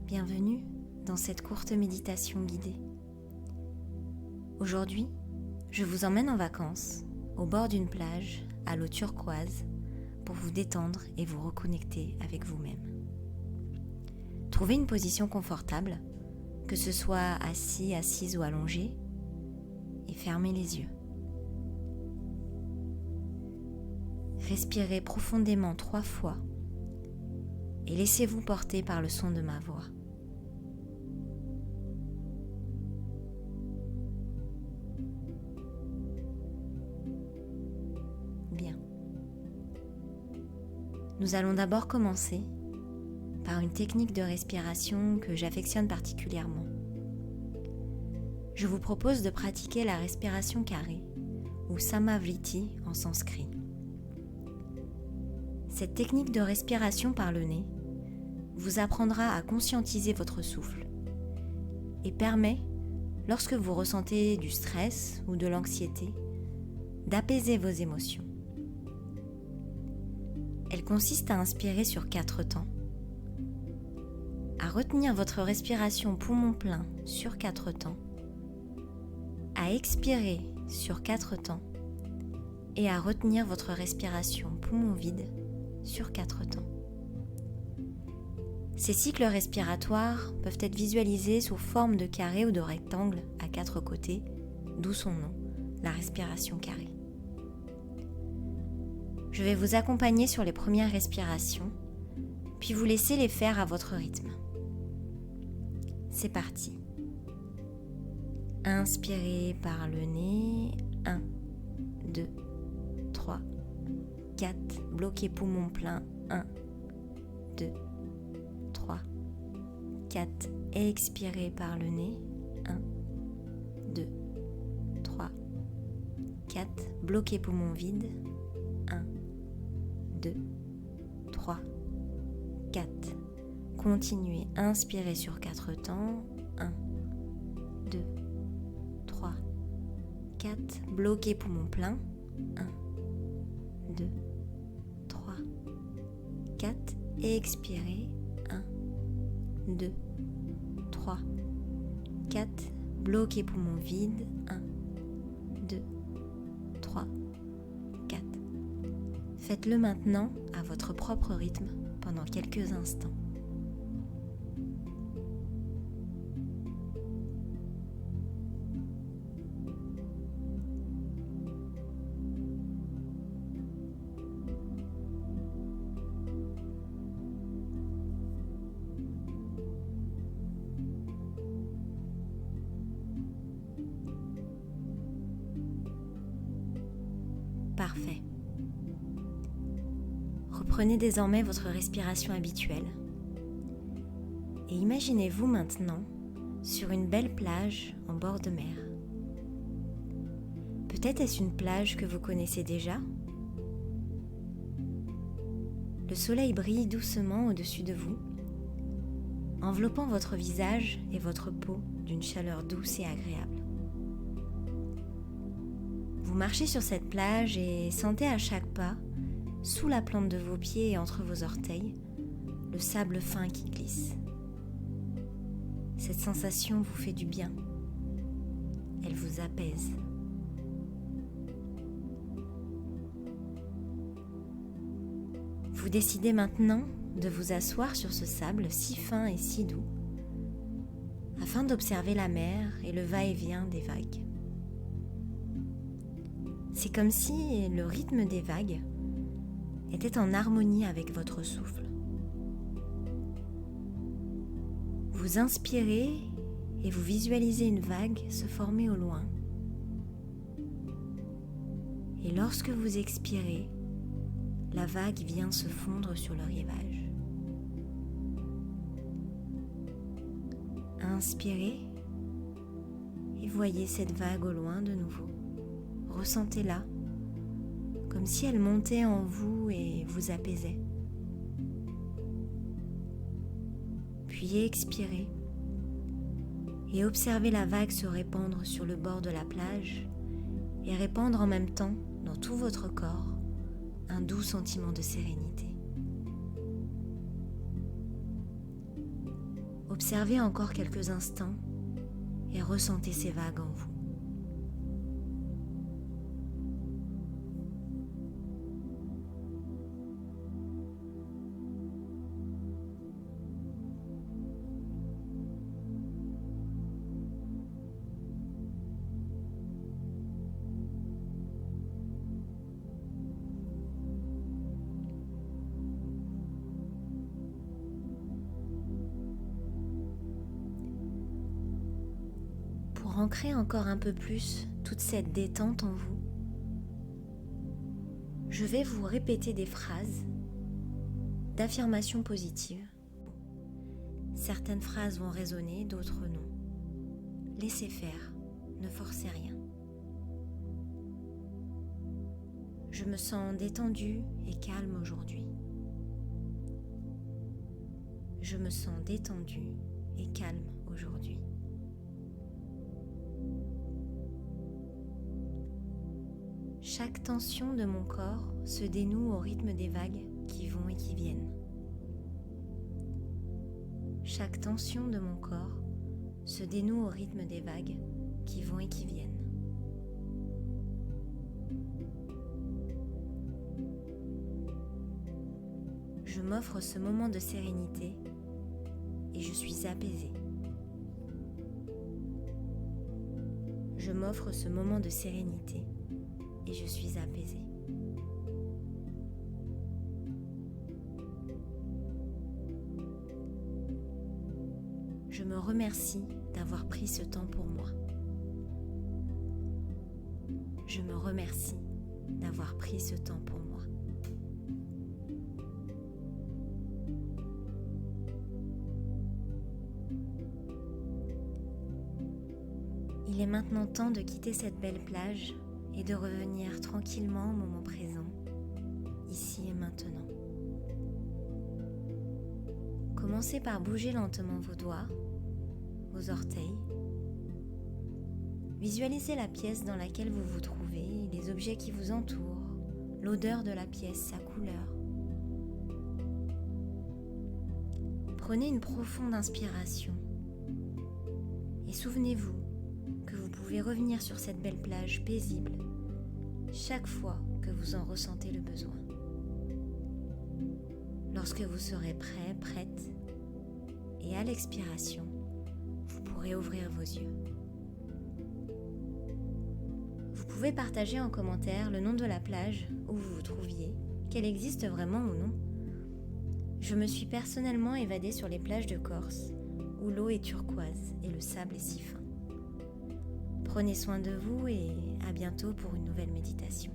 Bienvenue dans cette courte méditation guidée. Aujourd'hui, je vous emmène en vacances au bord d'une plage à l'eau turquoise pour vous détendre et vous reconnecter avec vous-même. Trouvez une position confortable, que ce soit assis, assise ou allongé, et fermez les yeux. Respirez profondément 3 fois et laissez-vous porter par le son de ma voix. Bien. Nous allons d'abord commencer par une technique de respiration que j'affectionne particulièrement. Je vous propose de pratiquer la respiration carrée ou Samavriti en sanskrit. Cette technique de respiration par le nez vous apprendra à conscientiser votre souffle et permet, lorsque vous ressentez du stress ou de l'anxiété, d'apaiser vos émotions. Elle consiste à inspirer sur 4 temps, à retenir votre respiration poumon plein sur 4 temps, à expirer sur 4 temps et à retenir votre respiration poumon vide sur 4 temps. Ces cycles respiratoires peuvent être visualisés sous forme de carré ou de rectangle à 4 côtés, d'où son nom, la respiration carrée. Je vais vous accompagner sur les premières respirations, puis vous laisser les faire à votre rythme. C'est parti. Inspirez par le nez, 1, 2, 3, 4, bloquez poumon plein, 1, 2, 3, 4, expirez par le nez, 1, 2, 3, 4, bloquez poumon vide, 1, 2, 3, 4. Continuez, inspirez sur 4 temps, 1, 2, 3, 4, bloquez poumon plein, 1, 2, 3, 4, expirez, 1, 2, 3, 4, bloquez poumon vide, 1, 2, 3, 4. Faites-le maintenant à votre propre rythme pendant quelques instants. Parfait. Reprenez désormais votre respiration habituelle et imaginez-vous maintenant sur une belle plage en bord de mer. Peut-être est-ce une plage que vous connaissez déjà ? Le soleil brille doucement au-dessus de vous, enveloppant votre visage et votre peau d'une chaleur douce et agréable. Vous marchez sur cette plage et sentez à chaque pas, sous la plante de vos pieds et entre vos orteils, le sable fin qui glisse. Cette sensation vous fait du bien. Elle vous apaise. Vous décidez maintenant de vous asseoir sur ce sable si fin et si doux, afin d'observer la mer et le va-et-vient des vagues. C'est comme si le rythme des vagues était en harmonie avec votre souffle. Vous inspirez et vous visualisez une vague se former au loin. Et lorsque vous expirez, la vague vient se fondre sur le rivage. Inspirez et voyez cette vague au loin de nouveau. Ressentez-la comme si elle montait en vous et vous apaisait. Puis expirez et observez la vague se répandre sur le bord de la plage et répandre en même temps dans tout votre corps un doux sentiment de sérénité. Observez encore quelques instants et ressentez ces vagues en vous. Pour ancrer encore un peu plus toute cette détente en vous, je vais vous répéter des phrases d'affirmation positive. Certaines phrases vont résonner, d'autres non. Laissez faire, ne forcez rien. Je me sens détendue et calme aujourd'hui. Je me sens détendue et calme aujourd'hui. Chaque tension de mon corps se dénoue au rythme des vagues qui vont et qui viennent. Chaque tension de mon corps se dénoue au rythme des vagues qui vont et qui viennent. Je m'offre ce moment de sérénité et je suis apaisée. Je m'offre ce moment de sérénité et je suis apaisée. Je me remercie d'avoir pris ce temps pour moi. Je me remercie d'avoir pris ce temps pour moi. Il est maintenant temps de quitter cette belle plage et de revenir tranquillement au moment présent, ici et maintenant. Commencez par bouger lentement vos doigts, vos orteils. Visualisez la pièce dans laquelle vous vous trouvez, les objets qui vous entourent, l'odeur de la pièce, sa couleur. Prenez une profonde inspiration et souvenez-vous que vous pouvez revenir sur cette belle plage paisible chaque fois que vous en ressentez le besoin. Lorsque vous serez prêt, prête, et à l'expiration, vous pourrez ouvrir vos yeux. Vous pouvez partager en commentaire le nom de la plage où vous vous trouviez, qu'elle existe vraiment ou non. Je me suis personnellement évadée sur les plages de Corse, où l'eau est turquoise et le sable est si fin. Prenez soin de vous et à bientôt pour une nouvelle méditation.